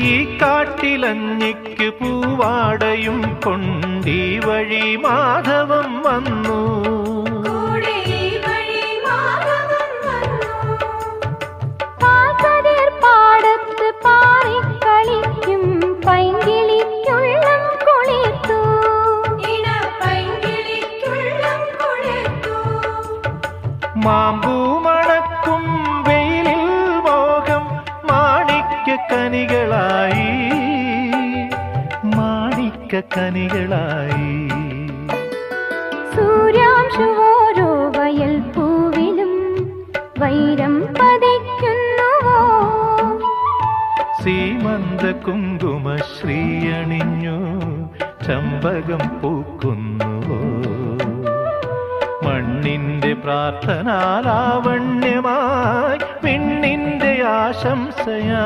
ഈ കാട്ടിലഞ്ഞിക്ക് പൂവാടയും കൊണ്ടീ വഴി മാധവം വന്നു. പാടത്ത് പാറിക്കളിക്കും പൈങ്കിളിക്കുള്ളം കുളിർത്തു. മാമ്പൂ മണക്കും വെയിലിൽ മോഹം മാണിക്യക്കനികളായി, മാണിക്യക്കനികളായി. സൂര്യാംശുവോരോ വയൽ പൂവിലും വൈരം പതിക്കുന്നുവോ. സീമന്ത കുങ്കുമശ്രീ അണിഞ്ഞു ചമ്പകം പൂക്കുന്നുവോ. മണ്ണിന്റെ പ്രാർത്ഥനാലാവണ്യമായി, പെണ്ണിന്റെ ആശംസയായി.